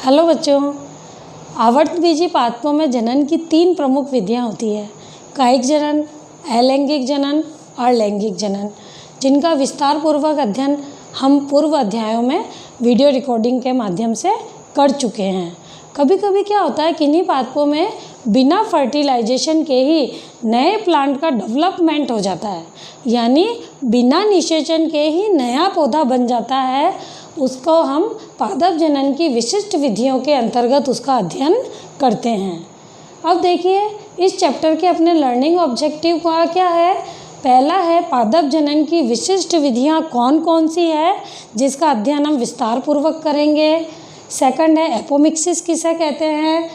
Hello बच्चों, आवर्तबीजी पादपों में जनन की 3 प्रमुख विधियां होती है। कायिक जनन, अलैंगिक जनन और लैंगिक जनन, जिनका विस्तार पूर्वक अध्ययन हम पूर्व अध्यायों में वीडियो रिकॉर्डिंग के माध्यम से कर चुके हैं। कभी कभी क्या होता है, किन्हीं पादपों में बिना फर्टिलाइजेशन के ही नए प्लांट का डेवलपमेंट हो जाता है, यानी बिना निषेचन के ही नया पौधा बन जाता है। उसको हम पादप जनन की विशिष्ट विधियों के अंतर्गत उसका अध्ययन करते हैं। अब देखिए, इस चैप्टर के अपने लर्निंग ऑब्जेक्टिव का क्या है। पहला है पादप जनन की विशिष्ट विधियां कौन कौन सी है, जिसका अध्ययन हम विस्तार पूर्वक करेंगे। सेकंड है एपोमिक्सिस किसे कहते हैं,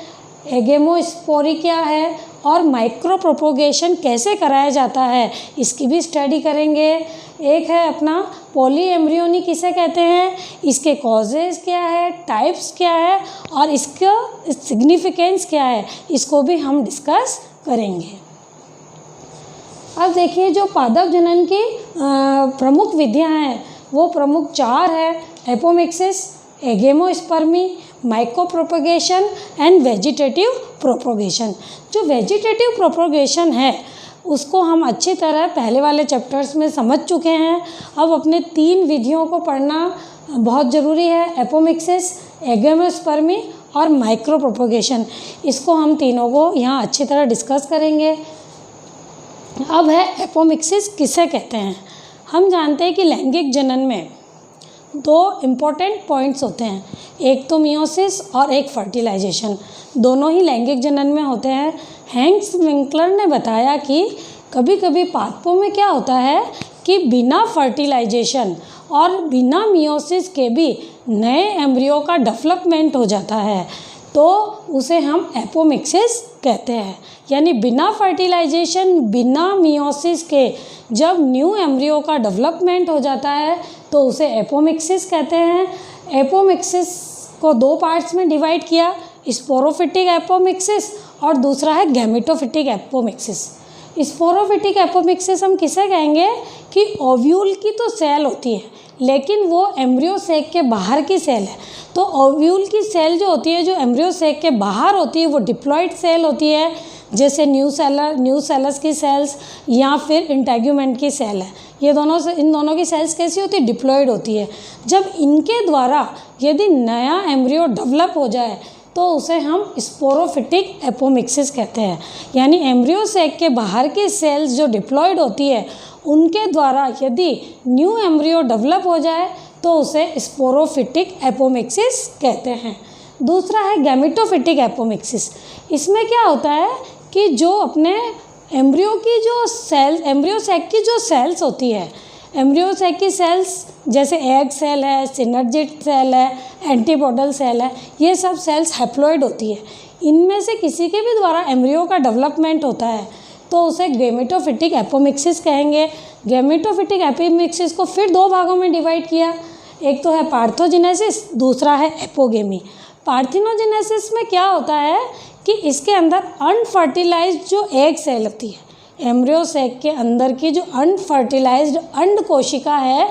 एगेमोस्पोरी क्या है और माइक्रो प्रोपोगेशन कैसे कराया जाता है, इसकी भी स्टडी करेंगे। एक है अपना पॉली एम्ब्रियोनी किसे कहते हैं, इसके कॉजेज़ क्या है, टाइप्स क्या है और इसका सिग्निफिकेंस क्या है, इसको भी हम डिस्कस करेंगे। अब देखिए, जो पादप जनन की प्रमुख विधियां हैं वो प्रमुख 4 है। Apomixis, एगेमोस्पर्मी, micro propagation and vegetative propagation. जो वेजिटेटिव प्रोपोगेशन है उसको हम अच्छी तरह पहले वाले चैप्टर्स में समझ चुके हैं। अब अपने 3 विधियों को पढ़ना बहुत ज़रूरी है, एपोमिक्सिस, एगेमोस्पर्मी और माइक्रो प्रोपोगेशन। इसको हम तीनों को यहाँ अच्छी तरह डिस्कस करेंगे। अब है एपोमिक्सिस किसे कहते हैं। हम जानते हैं कि लैंगिक जनन में 2 इम्पोर्टेंट पॉइंट्स होते हैं, एक तो मियोसिस और एक फर्टिलाइजेशन। दोनों ही लैंगिक जनन में होते हैं। हैंस विंकलर ने बताया कि कभी कभी पादपों में क्या होता है कि बिना फर्टिलाइजेशन और बिना मियोसिस के भी नए एम्ब्रियो का डेवलपमेंट हो जाता है, तो उसे हम एपोमिक्सिस कहते हैं। यानी बिना फर्टिलाइजेशन, बिना मियोसिस के जब न्यू एम्ब्रियो का डेवलपमेंट हो जाता है तो उसे एपोमिक्सिस कहते हैं। एपोमिक्सिस को 2 पार्ट्स में डिवाइड किया, स्पोरोफिटिक एपोमिक्सिस और दूसरा है गैमेटोफिटिक एपोमिक्सिस। स्पोरोफिटिक एपोमिक्सिस हम किसे कहेंगे कि ओव्यूल की तो सेल होती है, लेकिन वो एम्ब्रियो सेक के बाहर की सेल है। तो ओव्यूल की सेल जो होती है, जो एम्ब्रियो सेक के बाहर होती है, वो डिप्लॉइड सेल होती है, जैसे न्यूसेलस की सेल्स या फिर इंटेगुमेंट की सेल है। ये दोनों से इन दोनों की सेल्स कैसी होती है, डिप्लॉइड होती है। जब इनके द्वारा यदि नया एम्ब्रियो डेवलप हो जाए तो उसे हम स्पोरोफिटिक एपोमिक्सिस कहते हैं। यानी एम्ब्रियो सेक के बाहर की सेल्स जो डिप्लॉइड होती है, उनके द्वारा यदि न्यू एम्ब्रियो डेवलप हो जाए तो उसे स्पोरोफिटिक एपोमिक्सिस कहते हैं। दूसरा है गैमेटोफिटिक एपोमिक्सिस। इसमें क्या होता है कि जो अपने एम्ब्रियो की जो सेल, एम्ब्रियो सेक की जो सेल्स होती है, एम्ब्रियो सेक की सेल्स जैसे एग सेल है, सिनर्जिड सेल है, एंटीपोडल सेल है, ये सब सेल्स हैप्लॉइड होती है। इनमें से किसी के भी द्वारा एम्ब्रियो का डेवलपमेंट होता है तो उसे गैमेटोफिटिक एपोमिक्सिस कहेंगे। गैमेटोफिटिक एपोमिक्सिस को फिर 2 भागों में डिवाइड किया, एक तो है पार्थोजेनेसिस, दूसरा है एपोगेमी। पार्थिनोजेनेसिस में क्या होता है कि इसके अंदर अनफर्टिलाइज्ड जो एग सेल होती है, एम्ब्रियो सेक के अंदर की जो अनफर्टिलाइज्ड अंड कोशिका है,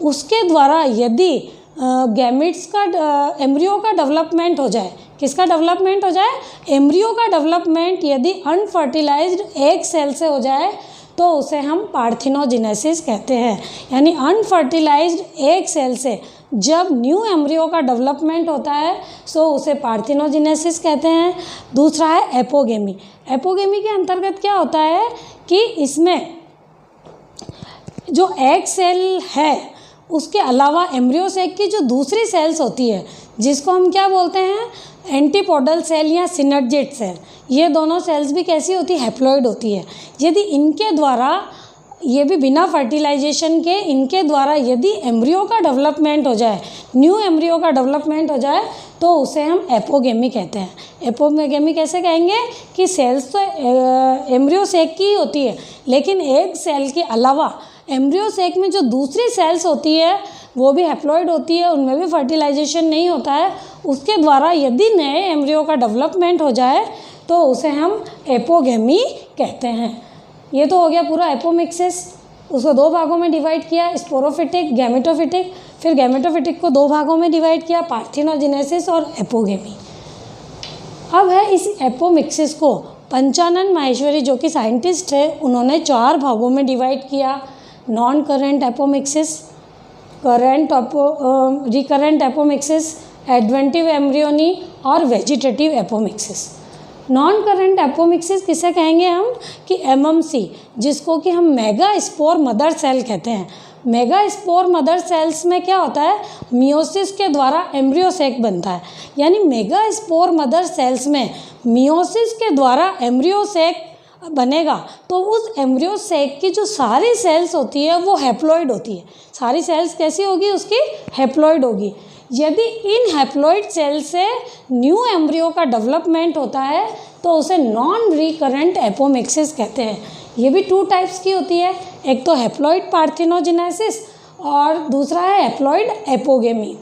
उसके द्वारा यदि गैमिट्स का एम्ब्रियो का डेवलपमेंट हो जाए, किसका डेवलपमेंट हो जाए, एम्ब्रियो का डेवलपमेंट यदि अनफर्टिलाइज्ड एग सेल से हो जाए तो उसे हम पार्थिनोजेनेसिस कहते हैं। यानी अनफर्टिलाइज्ड एग सेल से जब न्यू एम्ब्रियो का डेवलपमेंट होता है सो उसे पार्थिनोजेनेसिस कहते हैं। दूसरा है एपोगेमी। एपोगेमी के अंतर्गत क्या होता है कि इसमें जो एग सेल है उसके अलावा एम्ब्रियो सेक की जो दूसरी सेल्स होती है, जिसको हम क्या बोलते हैं, एंटीपोडल सेल या सिनर्जिड सेल, ये दोनों सेल्स भी कैसी होती है, हैप्लॉइड होती है। यदि इनके द्वारा, ये भी बिना फर्टिलाइजेशन के, इनके द्वारा यदि एम्ब्रियो का डेवलपमेंट हो जाए, न्यू एम्ब्रियो का डेवलपमेंट हो जाए तो उसे हम एपोगेमी कहते हैं। एपोगेमी कैसे कहेंगे कि सेल्स तो एम्ब्रियो सेक की ही होती है, लेकिन एक सेल के अलावा एम्ब्रियो सेक में जो दूसरी सेल्स होती है वो भी हैप्लॉइड होती है, उनमें भी फर्टिलाइजेशन नहीं होता है। उसके द्वारा यदि नए एम्ब्रियो का डेवलपमेंट हो जाए तो उसे हम एपोगेमी कहते हैं। ये तो हो गया पूरा एपोमिक्सिस। उसको 2 भागों में डिवाइड किया, स्पोरोफिटिक, गैमेटोफिटिक। फिर गैमेटोफिटिक को 2 भागों में डिवाइड किया, पार्थिनोजेनेसिस और एपोगेमी। अब है इस एपोमिक्सिस को पंचानन माहेश्वरी जो कि साइंटिस्ट है उन्होंने 4 भागों में डिवाइड किया, non current apomixis, current recurrent apomixis, adventive embryony और vegetative apomixis. Non current apomixis किसे कहेंगे हम कि एमएमसी, जिसको कि हम मेगा स्पोर मदर सेल कहते हैं। मेगा स्पोर मदर सेल्स में क्या होता है, मियोसिस के द्वारा एम्ब्रियो सेक बनता है, यानी मेगा स्पोर मदर सेल्स में मियोसिस के द्वारा एम्ब्रियो सेक बनेगा। तो उस एम्ब्रियो सेक की जो सारी सेल्स होती है वो हैप्लॉइड होती है। सारी सेल्स कैसी होगी, उसकी हैप्लॉइड होगी। यदि इन हैप्लॉइड सेल से न्यू एम्ब्रियो का डेवलपमेंट होता है तो उसे नॉन रिकरेंट एपोमिक्सिस कहते हैं। ये भी 2 टाइप्स की होती है, एक तो हैप्लॉइड पार्थिनोजेनेसिस और दूसरा है हैप्लॉइड एपोगेमी।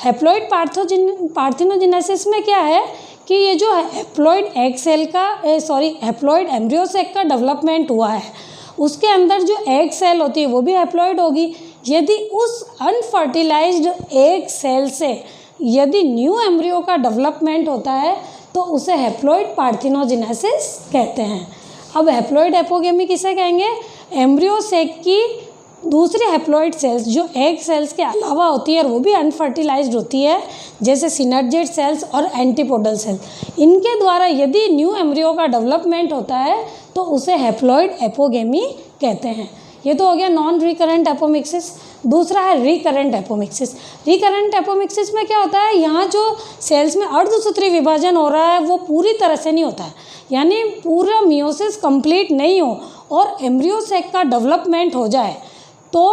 हैप्लॉइड पार्थिनोजेनेसिस में क्या है कि ये जो हैप्लॉइड एग सेल का हैप्लॉइड एम्ब्रियो सेक का डेवलपमेंट हुआ है, उसके अंदर जो एग सेल होती है वो भी हैप्लॉइड होगी। यदि उस अनफर्टिलाइज्ड एग सेल से यदि न्यू एम्ब्रियो का डेवलपमेंट होता है तो उसे हैप्लॉइड पार्थिनोजेनेसिस कहते हैं। अब हैप्लॉइड एपोगेमी किसे कहेंगे, एम्ब्रियो सेक की दूसरी हैप्लॉइड सेल्स जो एग सेल्स के अलावा होती है और वो भी अनफर्टिलाइज्ड होती है, जैसे सिनर्जिड सेल्स और एंटीपोडल सेल्स, इनके द्वारा यदि न्यू एम्ब्रियो का डेवलपमेंट होता है तो उसे हैप्लॉइड एपोगेमी कहते हैं। ये तो हो गया नॉन रिकरेंट एपोमिक्सिस। दूसरा है रिकरेंट एपोमिक्सिस। रिकरेंट एपोमिक्सिस में क्या होता है, यहाँ जो सेल्स में अर्धसूत्री विभाजन हो रहा है वो पूरी तरह से नहीं होता है, यानी पूरा मियोसिस कंप्लीट नहीं हो और एम्ब्रियो सेक का डेवलपमेंट हो जाए तो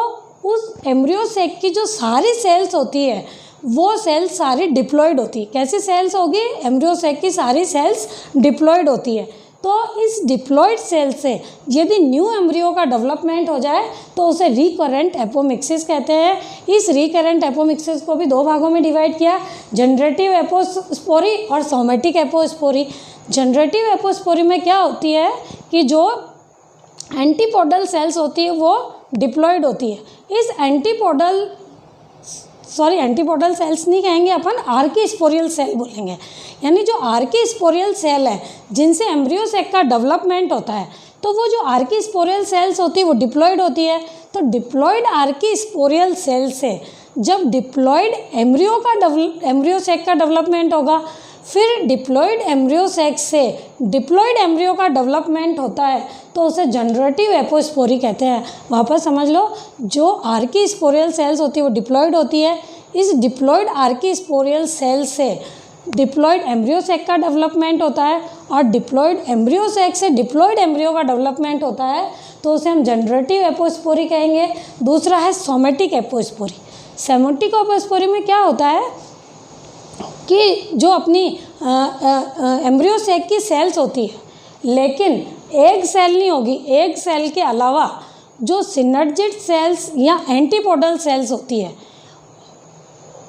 उस एम्ब्रियो सेक की जो सारी सेल्स होती है वो सेल्स सारी डिप्लॉयड होती है। कैसी सेल्स होगी, एम्ब्रियो सेक की सारी सेल्स डिप्लॉयड होती है। तो इस डिप्लॉयड सेल से यदि न्यू एम्ब्रियो का डेवलपमेंट हो जाए तो उसे रिकरेंट एपोमिक्सिस कहते हैं। इस रिकरेंट एपोमिक्सिस को भी 2 भागों में डिवाइड किया, जनरेटिव एपोस्पोरी और सोमेटिक एपोस्पोरी। जनरेटिव एपोस्पोरी में क्या होती है कि जो एंटीपोडल सेल्स होती है वो डिप्लॉयड होती है। इस एंटीपोडल सेल्स नहीं कहेंगे अपन, आर्कीस्पोरियल सेल बोलेंगे, यानी जो आर्कीस्पोरियल सेल है जिनसे एम्ब्रियो सेक का डेवलपमेंट होता है, तो वो जो आर्कीस्पोरियल सेल्स होती है वो डिप्लॉयड होती है। तो डिप्लॉयड आर्कीस्पोरियल सेल से जब डिप्लॉयड एम्ब्रियो सेक का डेवलपमेंट होगा, फिर डिप्लॉयड एम्ब्रियो सेक से डिप्लॉयड एम्ब्रियो का डेवलपमेंट होता है तो उसे जनरेटिव एपोस्पोरी कहते हैं। वापस समझ लो, जो आर्कीस्पोरियल सेल्स होती है वो डिप्लॉयड होती है। इस डिप्लॉयड आर्कीस्पोरियल सेल से डिप्लॉयड एम्ब्रियो सेक का डेवलपमेंट होता है और डिप्लॉयड एम्ब्रियो सेक से डिप्लॉयड एम्ब्रियो का डेवलपमेंट होता है तो उसे हम जनरेटिव एपोस्पोरी कहेंगे। दूसरा है सोमेटिक एपोस्पोरी। सोमेटिक एपोस्पोरी में क्या होता है कि जो अपनी एम्ब्रियो सेक की सेल्स होती है लेकिन एग सेल नहीं होगी, एग सेल के अलावा जो सिनर्जिड सेल्स या एंटीपोडल सेल्स होती है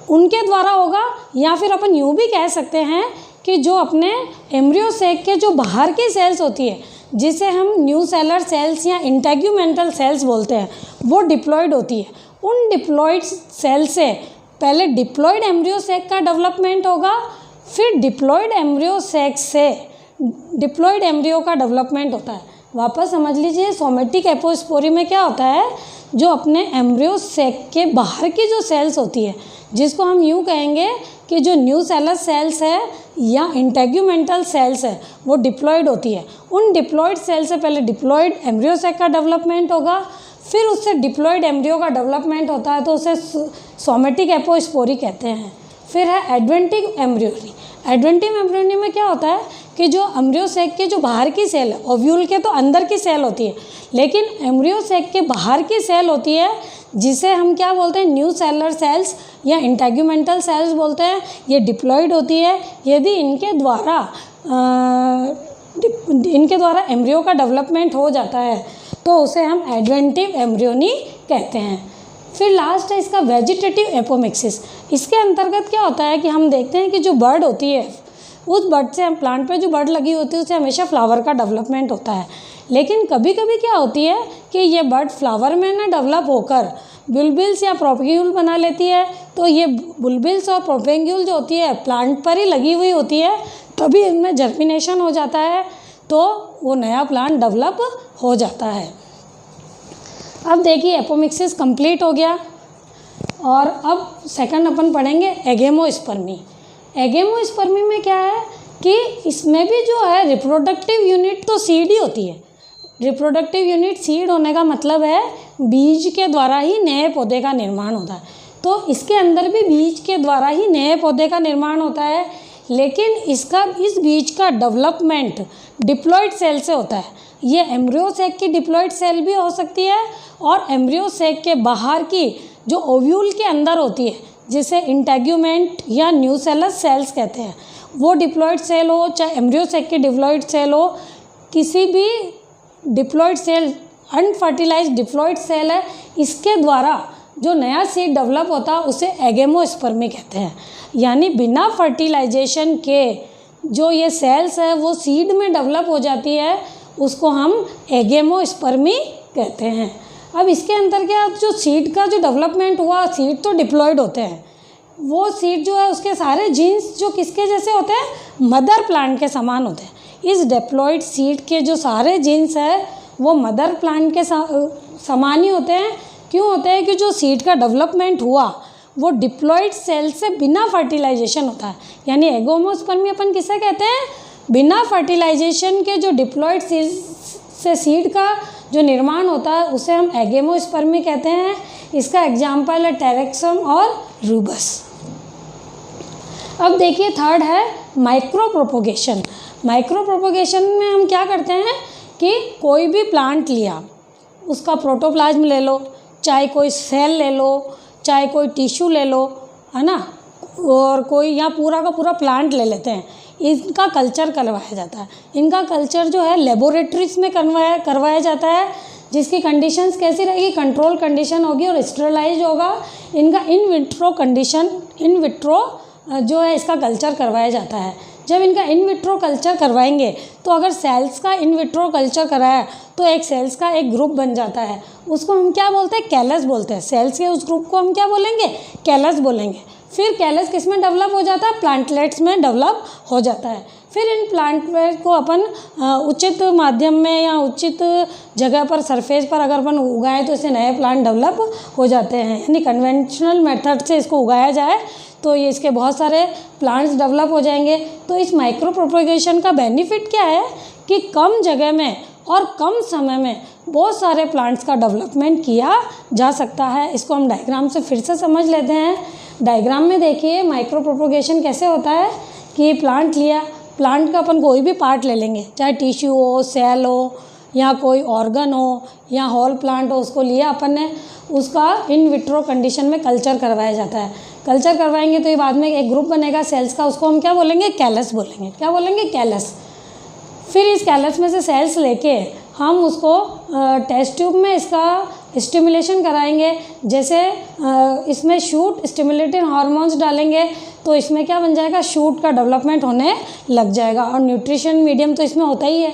उनके द्वारा होगा, या फिर अपन यूँ भी कह सकते हैं कि जो अपने एम्ब्रियो सेक के जो बाहर की सेल्स होती है जिसे हम न्यूसेलर सेल्स या इंटेग्यूमेंटल सेल्स बोलते हैं वो डिप्लॉयड होती है। उन डिप्लॉयड सेल से पहले डिप्लॉयड एम्ब्रियो सेक का डेवलपमेंट होगा, फिर डिप्लॉयड एम्ब्रियो सेक से डिप्लॉयड एम्ब्रियो का डेवलपमेंट होता है। वापस समझ लीजिए, सोमेटिक एपोस्पोरी में क्या होता है, जो अपने एम्ब्रियो सेक के बाहर की जो सेल्स होती है जिसको हम यूँ कहेंगे कि जो न्यूसेलर सेल्स है या इंटेग्यूमेंटल सेल्स है वो डिप्लॉयड होती है। उन डिप्लॉयड सेल से पहले डिप्लॉयड एम्ब्रियो सेक का डेवलपमेंट होगा, फिर उससे डिप्लॉयड एम्ब्रियो का डेवलपमेंट होता है तो उसे सोमेटिक एपोस्पोरी कहते हैं। फिर है एडवेंटिव एम्ब्रियोनी। एडवेंटिव एम्ब्रियोनी में क्या होता है कि जो एम्ब्रियो सेक के जो बाहर की सेल है, ओव्यूल के तो अंदर की सेल होती है, लेकिन एम्ब्रियो सेक के बाहर की सेल होती है जिसे हम क्या बोलते हैं, न्यूसेलर सेल्स या इंटेग्यूमेंटल सेल्स बोलते हैं, ये डिप्लॉयड होती है। यदि इनके द्वारा एम्ब्रियो का डेवलपमेंट हो जाता है तो उसे हम एडवेंटिव एम्ब्रियोनी कहते हैं। फिर लास्ट है इसका वेजिटेटिव एपोमिक्सिस। इसके अंतर्गत क्या होता है कि हम देखते हैं कि जो बर्ड होती है उस बड से, प्लांट पे जो बड लगी होती है उससे हमेशा फ्लावर का डेवलपमेंट होता है। लेकिन कभी कभी क्या होती है कि ये बड फ्लावर में ना डेवलप होकर बुलबिल्स या प्रोपेग्यूल बना लेती है। तो ये बुलबिल्स और प्रोपेग्यूल जो होती है प्लांट पर ही लगी हुई होती है, तभी इनमें जर्मिनेशन हो जाता है, तो वो नया प्लांट डेवलप हो जाता है। अब देखिए एपोमिक्सिस कंप्लीट हो गया और अब सेकंड अपन पढ़ेंगे एगेमोस्पर्मी। एगेमोस्पर्मी में क्या है कि इसमें भी जो है रिप्रोडक्टिव यूनिट तो सीड ही होती है। रिप्रोडक्टिव यूनिट सीड होने का मतलब है बीज के द्वारा ही नए पौधे का निर्माण होता है। तो इसके अंदर भी बीज के द्वारा ही नए पौधे का निर्माण होता है, लेकिन इस बीज का डेवलपमेंट डिप्लॉइड सेल से होता है। ये एम्ब्रियो सैक की डिप्लॉइड सेल भी हो सकती है और एम्ब्रियो सैक के बाहर की जो ओव्यूल के अंदर होती है, जिसे इंटेग्यूमेंट या न्यूसेलस सेल्स कहते हैं, वो डिप्लॉइड सेल हो, चाहे एम्ब्रियो सैक की डिप्लॉइड सेल हो, किसी भी diploid cell, unfertilized diploid cell है, इसके द्वारा जो नया सीड डेवलप होता है उसे एगेमोस्पर्मी कहते हैं। यानी बिना फर्टिलाइजेशन के जो ये सेल्स है वो सीड में डेवलप हो जाती है, उसको हम एगेमोस्पर्मी कहते हैं। अब इसके अंदर क्या, जो सीड का जो डेवलपमेंट हुआ, सीड तो डिप्लॉइड होते हैं, वो सीड जो है उसके सारे जीन्स जो किसके जैसे होते हैं, मदर प्लांट के समान होते हैं। इस डिप्लॉइड सीड के जो सारे जीन्स है वो मदर प्लांट के समान ही होते हैं। क्यों होते हैं कि जो सीड का डेवलपमेंट हुआ वो डिप्लॉइड सेल से बिना फर्टिलाइजेशन होता है। यानी एगेमोस्पर्मी अपन किसे कहते हैं, बिना फर्टिलाइजेशन के जो डिप्लॉइड सेल से सीड का जो निर्माण होता है उसे हम एगेमोस्पर्मी कहते हैं। इसका एग्जाम्पल है टेरेक्सम और रूबस। अब देखिए थर्ड है माइक्रो प्रोपोगेशन। माइक्रो प्रोपोगेशन में हम क्या करते हैं कि कोई भी प्लांट लिया, उसका प्रोटोप्लाज्म ले लो, चाहे कोई सेल ले लो, चाहे कोई टिश्यू ले लो, है ना, और कोई यहाँ पूरा का पूरा प्लांट ले लेते हैं, इनका कल्चर करवाया जाता है। इनका कल्चर जो है लेबोरेटरीज में करवाया जाता है, जिसकी कंडीशंस कैसी रहेगी, कंट्रोल कंडीशन होगी और स्टेरलाइज होगा। इनका इन विट्रो जो है इसका कल्चर करवाया जाता है। जब इनका इन विट्रो कल्चर करवाएंगे तो अगर सेल्स का इन विट्रो कल्चर कराया तो एक सेल्स का एक ग्रुप बन जाता है, उसको हम क्या बोलते हैं, कैलस बोलते हैं। सेल्स के उस ग्रुप को हम क्या बोलेंगे, कैलस बोलेंगे। फिर कैलस किस में डेवलप हो जाता है, प्लांटलेट्स में डेवलप हो जाता है। फिर इन प्लांटलेट को अपन उचित माध्यम में या उचित जगह पर, सरफेस पर अगर अपन उगाएं तो इससे नए प्लांट डेवलप हो जाते हैं। यानी कन्वेंशनल मेथड से इसको उगाया जाए तो ये इसके बहुत सारे प्लांट्स डेवलप हो जाएंगे। तो इस माइक्रो प्रोपोगेशन का बेनिफिट क्या है कि कम जगह में और कम समय में बहुत सारे प्लांट्स का डेवलपमेंट किया जा सकता है। इसको हम डायग्राम से फिर से समझ लेते हैं। डायग्राम में देखिए माइक्रो प्रोपोगेशन कैसे होता है कि प्लांट लिया, प्लांट का अपन कोई भी पार्ट ले लेंगे, चाहे टिश्यू हो, सेल हो या कोई ऑर्गन हो या होल प्लांट हो, उसको लिया अपन ने, उसका इन विट्रो कंडीशन में कल्चर करवाया जाता है। कल्चर करवाएंगे तो ये बाद में एक ग्रुप बनेगा सेल्स का, उसको हम क्या बोलेंगे, कैलस बोलेंगे। क्या बोलेंगे, कैलस। फिर इस कैलस में से सेल्स लेके हम उसको टेस्ट ट्यूब में इसका स्टिमुलेशन कराएंगे। जैसे इसमें शूट स्टिमुलेटिंग हार्मोन्स डालेंगे तो इसमें क्या बन जाएगा, शूट का डेवलपमेंट होने लग जाएगा और न्यूट्रिशन मीडियम तो इसमें होता ही है।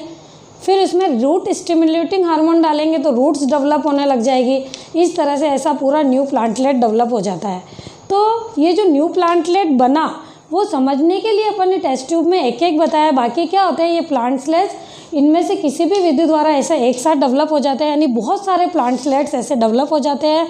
फिर इसमें रूट स्टिमुलेटिंग हार्मोन डालेंगे तो रूट्स डेवलप होने लग जाएगी। इस तरह से ऐसा पूरा न्यू प्लांटलेट डेवलप हो जाता है। तो ये जो न्यू प्लांटलेट बना वो समझने के लिए अपन ने टेस्ट ट्यूब में एक एक बताया। बाकी क्या होता है, ये प्लांटलेट्स इनमें से किसी भी विधि द्वारा ऐसा एक साथ डेवलप हो जाते हैं। यानी बहुत सारे प्लांटलेट्स ऐसे डेवलप हो जाते हैं,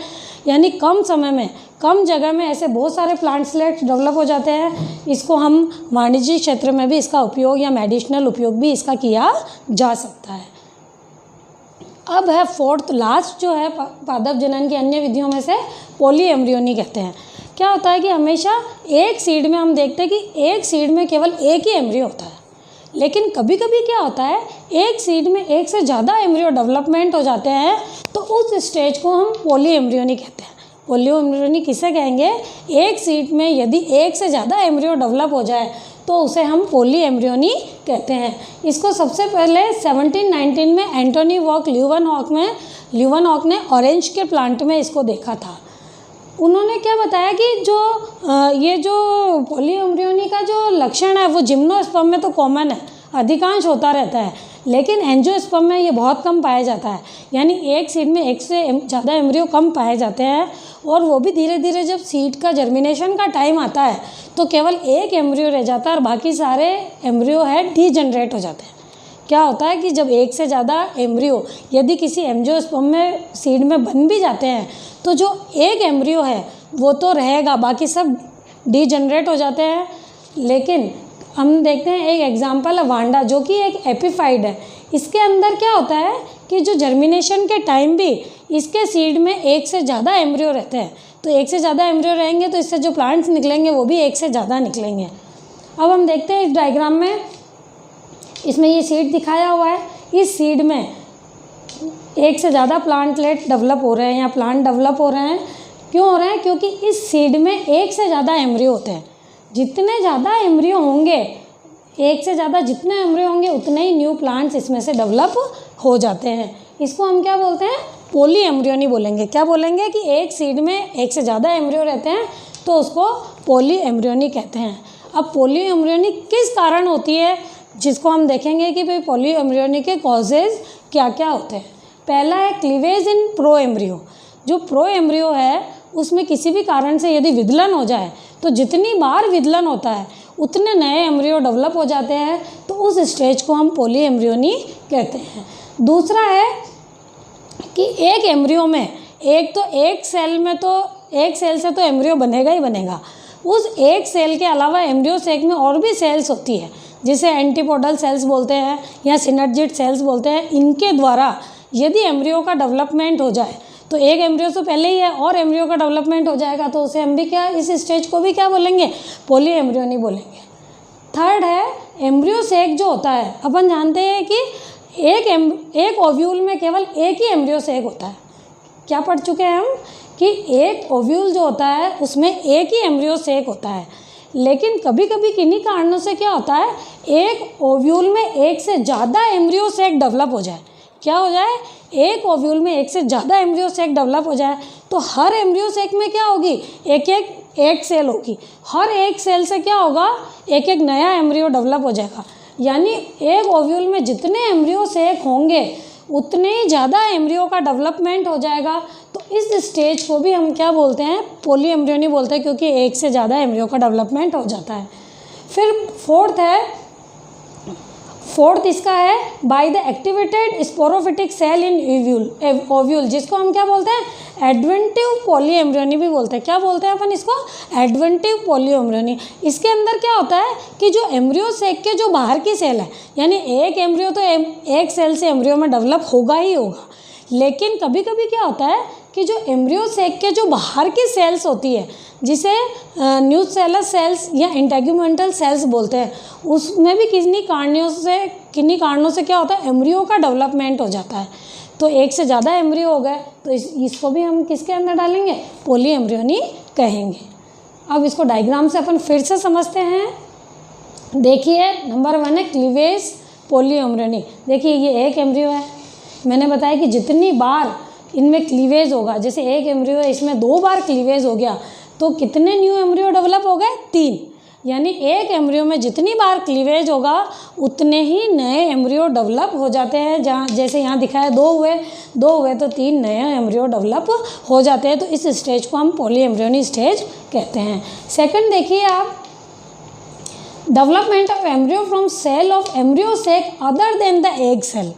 यानी कम समय में कम जगह में ऐसे बहुत सारे प्लांटलेट्स डेवलप हो जाते हैं। इसको हम वाणिज्यिक क्षेत्र में भी इसका उपयोग या मेडिसिनल उपयोग भी इसका किया जा सकता है। अब है फोर्थ लास्ट जो है पादप जनन की अन्य विधियों में से पॉली एम्ब्रियोनी कहते हैं। क्या होता है कि हमेशा एक सीड में हम देखते हैं कि एक सीड में केवल एक ही एम्ब्रियो होता है, लेकिन कभी कभी क्या होता है एक सीड में एक से ज़्यादा एम्ब्रियो डेवलपमेंट हो जाते हैं, तो उस स्टेज को हम पॉली एम्ब्रियोनी कहते हैं। पॉली एम्ब्रियोनी किसे कहेंगे, एक सीड में यदि एक से ज़्यादा एम्ब्रियो डेवलप हो जाए तो उसे हम पॉली एम्ब्रियोनी कहते हैं। इसको सबसे पहले 1719 में एंटोनी ल्यूवेनहॉक ने ऑरेंज के प्लांट में इसको देखा था। उन्होंने क्या बताया कि जो ये जो पॉलीएम्ब्रियोनी का जो लक्षण है वो जिम्नोस्पर्म में तो कॉमन है, अधिकांश होता रहता है, लेकिन एंजियोस्पर्म में ये बहुत कम पाया जाता है। यानी एक सीड में एक से ज़्यादा एम्ब्रियो कम पाए जाते हैं, और वो भी धीरे धीरे जब सीड का जर्मिनेशन का टाइम आता है तो केवल एक एम्ब्रियो रह जाता है और बाकी सारे एम्ब्रियो है डीजनरेट हो जाते हैं। क्या होता है कि जब एक से ज़्यादा एम्ब्रियो यदि किसी एंजियोस्पर्म में सीड में बन भी जाते हैं तो जो एक एम्ब्रियो है वो तो रहेगा, बाकी सब डीजनरेट हो जाते हैं। लेकिन हम देखते हैं एक एग्जांपल है वांडा, जो कि एक एपिफाइड है। इसके अंदर क्या होता है कि जो जर्मिनेशन के टाइम भी इसके सीड में एक से ज़्यादा एम्ब्रियो रहते हैं, तो एक से ज़्यादा एम्ब्रियो रहेंगे तो इससे जो प्लांट्स निकलेंगे वो भी एक से ज़्यादा निकलेंगे। अब हम देखते हैं इस डायग्राम में, इसमें ये सीड दिखाया हुआ है। इस सीड में एक से ज़्यादा प्लांटलेट डेवलप हो रहे हैं या प्लांट डेवलप हो रहे हैं। क्यों हो रहे हैं? क्योंकि इस सीड में एक से ज़्यादा एम्ब्रियो होते हैं। जितने ज़्यादा एम्ब्रियो होंगे, एक से ज़्यादा जितने एम्ब्रियो होंगे उतने ही न्यू प्लांट्स इसमें से डेवलप हो जाते हैं। इसको हम क्या बोलते हैं? पॉली एम्ब्रियोनी बोलेंगे। क्या बोलेंगे? कि एक सीड में एक से ज़्यादा एम्ब्रियो रहते हैं तो उसको पॉली एम्ब्रियोनी कहते हैं। अब पॉली एम्ब्रियोनी किस कारण होती है, जिसको हम देखेंगे कि भाई पॉली एम्ब्रियोनी के कॉजेज़ क्या क्या होते हैं। पहला है क्लीवेज इन प्रो एम्ब्रियो। जो प्रो एम्ब्रियो है उसमें किसी भी कारण से यदि विदलन हो जाए तो जितनी बार विदलन होता है उतने नए एम्ब्रियो डेवलप हो जाते हैं, तो उस स्टेज को हम पॉली एम्ब्रियोनी कहते हैं। दूसरा है कि एक एम्ब्रियो में एक सेल से तो एम्ब्रियो बनेगा ही बनेगा। उस एक सेल के अलावा एम्ब्रियो सेक में और भी सेल्स होती है, जिसे एंटीपोडल सेल्स बोलते हैं या सिनर्जिड सेल्स बोलते हैं। इनके द्वारा यदि एम्ब्रियो का डेवलपमेंट हो जाए तो एक एम्ब्रियो से पहले ही है और एम्ब्रियो का डेवलपमेंट हो जाएगा तो उसे हम भी क्या, इस स्टेज को भी क्या बोलेंगे? पॉली एम्ब्रियोनी बोलेंगे। थर्ड है एम्ब्रियो सेक जो होता है। अपन जानते हैं कि एक ओव्यूल में केवल एक ही एम्ब्रियो सेक होता है। क्या पढ़ चुके हैं हम कि एक ओव्यूल जो होता है उसमें एक ही एम्ब्रियो सेक होता है। लेकिन कभी कभी किन्हीं कारणों से क्या होता है, एक ओव्यूल में एक से ज़्यादा एम्ब्रियो सेक डेवलप हो जाए। क्या हो जाए? एक ओव्यूल में एक से ज़्यादा एम्ब्रियो सेक डेवलप हो जाए तो हर एम्ब्रियो सेक में क्या होगी? एक सेल होगी। हर एक सेल से क्या होगा? एक एक नया एम्ब्रियो डेवलप हो जाएगा। यानी एक ओव्यूल में जितने एम्ब्रियो सेक होंगे उतने ही ज़्यादा एम्ब्रियो का डेवलपमेंट हो जाएगा। तो इस स्टेज को भी हम क्या बोलते हैं? पॉली एम्ब्रियोनी बोलते हैं, क्योंकि एक से ज़्यादा एम्ब्रियो का डेवलपमेंट हो जाता है। फिर फोर्थ इसका है by the activated sporophytic cell in ovule, जिसको हम क्या बोलते हैं? एडवेंटिव पॉली एम्ब्रियोनी भी बोलते हैं। क्या बोलते हैं अपन इसको? Adventive poly embryony. इसके अंदर क्या होता है कि जो एम्ब्रियो सेक के जो बाहर की सेल है, यानी एक एम्ब्रियो तो एक सेल से एम्ब्रियो में डेवलप होगा ही होगा, लेकिन कभी कभी क्या होता है कि जो एम्ब्रियो सेक के जो बाहर की सेल्स होती है, जिसे न्यूसेलस सेल्स या इंटेगुमेंटल सेल्स बोलते हैं, उसमें भी किन्हीं कारणों से क्या होता है? एम्ब्रियो का डेवलपमेंट हो जाता है। तो एक से ज़्यादा एम्ब्रियो हो गए तो इसको भी हम किसके अंदर डालेंगे? पॉली एम्ब्रियोनी कहेंगे। अब इसको डायग्राम से अपन फिर से समझते हैं। देखिए, नंबर 1 है क्लीवेज पॉली एम्ब्रियोनी। देखिए ये एक एम्ब्रियो है, मैंने बताया कि जितनी बार इनमें क्लीवेज होगा, जैसे एक एम्ब्रियो है इसमें 2 बार क्लीवेज हो गया तो कितने न्यू एम्ब्रियो डेवलप हो गए? 3। यानी एक एम्ब्रियो में जितनी बार क्लीवेज होगा उतने ही नए एम्ब्रियो डेवलप हो जाते हैं। जहाँ जैसे यहाँ दिखाया 2 हुए तो 3 नए एम्ब्रियो डेवलप हो जाते हैं। तो इस स्टेज को हम पॉली एम्ब्रियोनी स्टेज कहते हैं। सेकंड देखिए आप, development of embryo from cell of embryo sac other than the egg cell.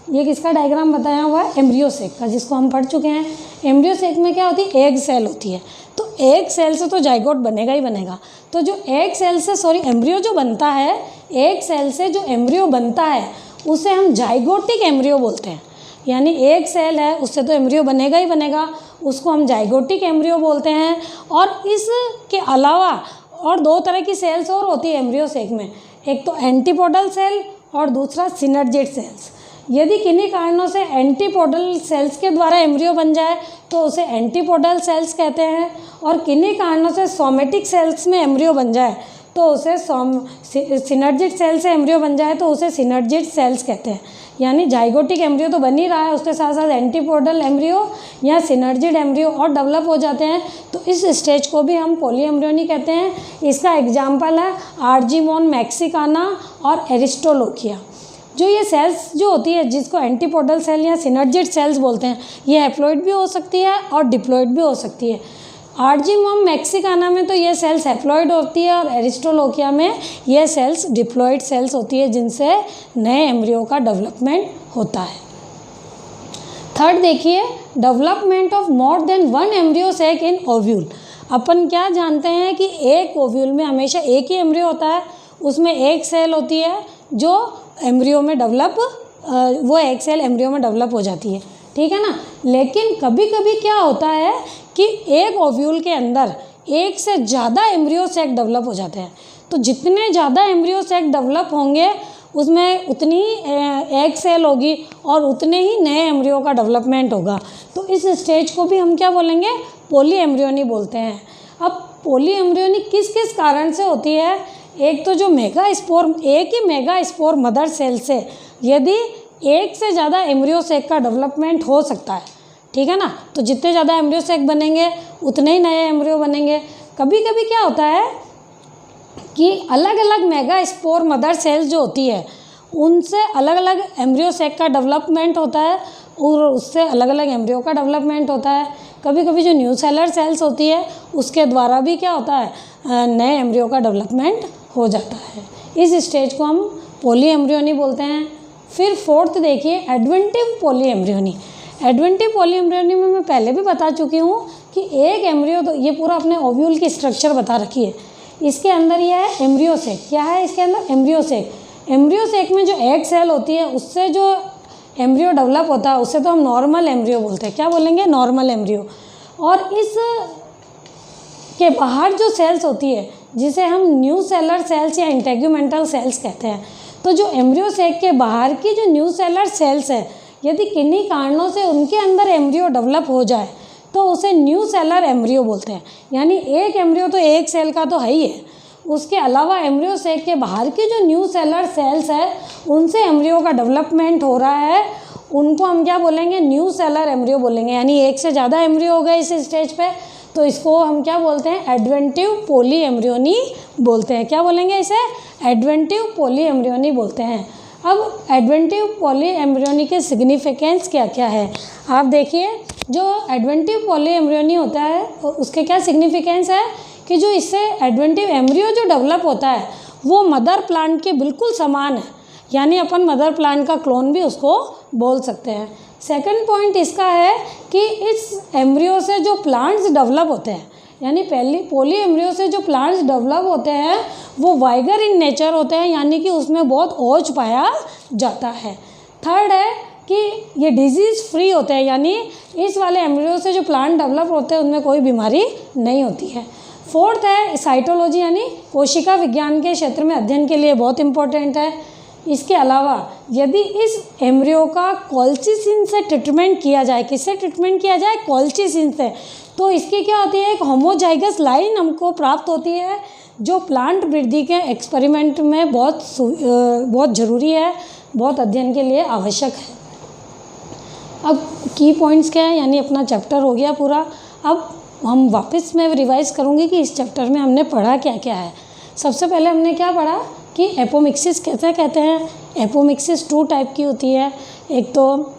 ये किसका डायग्राम बताया हुआ है? एम्ब्रियो सेक का, जिसको हम पढ़ चुके हैं। एम्ब्रियो सेक में क्या होती है? एग सेल होती है। तो एक सेल से तो जाइगोट बनेगा ही बनेगा। तो जो एक सेल से एम्ब्रियो जो बनता है, एक सेल से जो एम्ब्रियो बनता है उसे हम जाइगोटिक एम्ब्रियो बोलते हैं। यानी एक सेल है उससे तो एम्ब्रियो बनेगा ही बनेगा, उसको हम जाइगोटिक एम्ब्रियो बोलते हैं। और इसके अलावा और 2 तरह की सेल्स और होती है एम्ब्रियो सेक में, एक तो एंटीपोडल सेल और दूसरा सिनर्जिड सेल्स। यदि किन्हीं कारणों से एंटीपोडल सेल्स के द्वारा एम्ब्रियो बन जाए तो उसे एंटीपोडल सेल्स कहते हैं, और किन्हीं कारणों से सोमेटिक सेल्स में एम्ब्रियो बन जाए तो उसे सिनर्जिड सेल से एम्ब्रियो बन जाए तो उसे सिनर्जिड सेल्स कहते हैं। यानी जाइगोटिक एम्ब्रियो तो बन ही रहा है, उसके साथ साथ एंटीपोडल एम्ब्रियो या सिनर्जिड एम्ब्रियो और डेवलप हो जाते हैं, तो इस स्टेज को भी हम पोली एम्ब्रियोनी कहते हैं। इसका एग्जाम्पल है आर्जीमोन मैक्सिकाना और एरिस्टोलोकिया। जो ये सेल्स जो होती है जिसको एंटीपोडल सेल या सिनर्जिड सेल्स बोलते हैं, ये हैप्लॉइड भी हो सकती है और डिप्लॉइड भी हो सकती है। आर्जीमोम मैक्सिकाना में तो ये सेल्स हैप्लॉइड होती है और एरिस्टोलोकिया में ये सेल्स डिप्लॉइड सेल्स होती है जिनसे नए एम्ब्रियो का डेवलपमेंट होता है। थर्ड देखिए, development of more than one embryo sac in ovule. अपन क्या जानते हैं कि एक ओव्यूल में हमेशा एक ही एम्ब्रियो होता है, उसमें एक सेल होती है जो एम्ब्रियो में डेवलप वो एक सेल एम्ब्रियो में डेवलप हो जाती है, ठीक है ना। लेकिन कभी कभी क्या होता है कि एक ओव्यूल के अंदर एक से ज़्यादा एम्ब्रियो सेक डेवलप हो जाते हैं, तो जितने ज़्यादा एम्ब्रियो सेक डेवलप होंगे उसमें उतनी एक सेल होगी और उतने ही नए एम्ब्रियो का डेवलपमेंट होगा। तो इस स्टेज को भी हम क्या बोलेंगे, पोली एम्ब्रियोनी बोलते हैं। अब पोली एम्ब्रियोनी किस किस कारण से होती है, एक तो जो मेगा स्पोर, एक ही मेगा स्पोर मदर सेल से यदि एक से ज़्यादा एम्ब्रियो सेक का डेवलपमेंट हो सकता है, ठीक है ना। तो जितने ज़्यादा एम्ब्रियो सेक बनेंगे उतने ही नए एम्ब्रियो बनेंगे। कभी कभी क्या होता है कि अलग अलग मेगा स्पोर मदर सेल्स जो होती है उनसे अलग अलग एम्ब्रियो सेक का डेवलपमेंट होता है और उससे अलग अलग एम्ब्रियो का डेवलपमेंट होता है। कभी कभी जो न्यू सेलर सेल्स होती है उसके द्वारा भी क्या होता है, नए एम्ब्रियो का डेवलपमेंट हो जाता है। इस स्टेज को हम पोली एम्ब्रियोनी बोलते हैं। फिर फोर्थ देखिए, एडवेंटिव पोली एम्ब्रियोनी। एडवेंटिव पोली एम्ब्रियोनी में मैं पहले भी बता चुकी हूँ कि एक एम्ब्रियो, तो ये पूरा अपने ओव्यूल की स्ट्रक्चर बता रखी है। इसके अंदर यह है एम्ब्रियो सेक। क्या है इसके अंदर, एम्ब्रियो सेक। एम्ब्रियो सेक में जो एक सेल होती है उससे जो एम्ब्रियो डेवलप होता है उससे तो हम नॉर्मल एम्ब्रियो बोलते हैं। क्या बोलेंगे, नॉर्मल एम्ब्रियो। और इस के बाहर जो सेल्स होती है जिसे हम न्यू सेलर सेल्स या इंटेग्यूमेंटल सेल्स कहते हैं। तो जो एम्ब्रियो सेक के बाहर की जो न्यू सेलर सेल्स है, यदि किन्हीं कारणों से उनके अंदर एम्ब्रियो डेवलप हो जाए तो उसे न्यू सेलर एम्ब्रियो बोलते हैं। यानी एक एम्ब्रियो तो एक सेल का तो है ही है, उसके अलावा एम्ब्रियो सेक के बाहर की जो न्यू सेलर सेल्स है उनसे एम्ब्रियो का डेवलपमेंट हो रहा है, उनको हम क्या बोलेंगे, न्यू सेलर एम्ब्रियो बोलेंगे। यानी एक से ज़्यादा एम्ब्रियो हो गए इस स्टेज पे, तो इसको हम क्या बोलते हैं, एडवेंटिव पोली एम्ब्रियोनी बोलते हैं। क्या बोलेंगे इसे, एडवेंटिव पोली एम्ब्रियोनी बोलते हैं। अब एडवेंटिव पॉली एम्ब्रियोनी के सिग्निफिकेंस क्या क्या है आप देखिए। जो एडवेंटिव पॉली एम्ब्रियोनी होता है उसके क्या सिग्निफिकेंस है कि जो इससे एडवेंटिव एम्ब्रियो जो डेवलप होता है वो मदर प्लांट के बिल्कुल समान है, यानी अपन मदर प्लांट का क्लोन भी उसको बोल सकते हैं। सेकंड पॉइंट इसका है कि इस एम्ब्रियो से जो प्लांट्स डेवलप होते हैं, यानी पहली पोली एम्ब्रियो से जो प्लांट्स डेवलप होते हैं वो वाइगर इन नेचर होते हैं, यानी कि उसमें बहुत ओज पाया जाता है। थर्ड है कि ये डिजीज़ फ्री होते हैं, यानी इस वाले एम्ब्रियो से जो प्लांट डेवलप होते हैं उनमें कोई बीमारी नहीं होती है। फोर्थ है साइटोलॉजी, यानी कोशिका विज्ञान के क्षेत्र में अध्ययन के लिए बहुत इंपॉर्टेंट है। इसके अलावा यदि इस एम्ब्रियो का कॉल्चिसिन से ट्रीटमेंट किया जाए, किससे ट्रीटमेंट किया जाए, कॉल्चिसिन से, तो इसकी क्या होती है, एक होमोजाइगस लाइन हमको प्राप्त होती है जो प्लांट वृद्धि के एक्सपेरिमेंट में बहुत ज़रूरी है, बहुत अध्ययन के लिए आवश्यक है। अब की पॉइंट्स क्या है, यानी अपना चैप्टर हो गया पूरा। अब हम वापस मैं रिवाइज़ करूँगी कि इस चैप्टर में हमने पढ़ा क्या क्या है। सबसे पहले हमने क्या पढ़ा कि एपोमिक्सिस कैसे कहते हैं। एपोमिक्सिस 2 टाइप की होती है, एक तो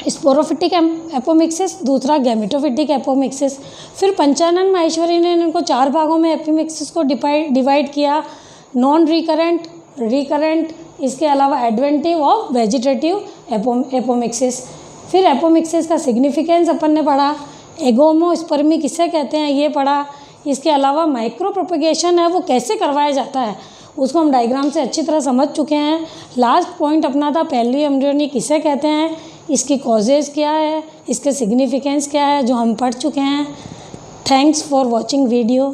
स्पोरोफिटिक एपोमिक्सिस, दूसरा गैमेटोफिटिक एपोमिक्सिस। फिर पंचानन माहेश्वरी ने इनको 4 भागों में एपोमिक्सिस को डिवाइड किया, नॉन रिकरेंट, रिकरेंट, इसके अलावा एडवेंटिव और वेजिटेटिव एपोमिक्सिस। फिर एपोमिक्सिस का सिग्निफिकेंस अपन ने पढ़ा, एगोमोस्पर्मी किसे कहते हैं ये पढ़ा। इसके अलावा माइक्रो प्रोपेगेशन है वो कैसे करवाया जाता है उसको हम डायग्राम से अच्छी तरह समझ चुके हैं। लास्ट पॉइंट अपना था पहली एम्ब्रियोनी किसे कहते हैं, इसकी कॉजेज़ क्या है, इसके सिग्निफिकेंस क्या है, जो हम पढ़ चुके हैं। Thanks for watching video.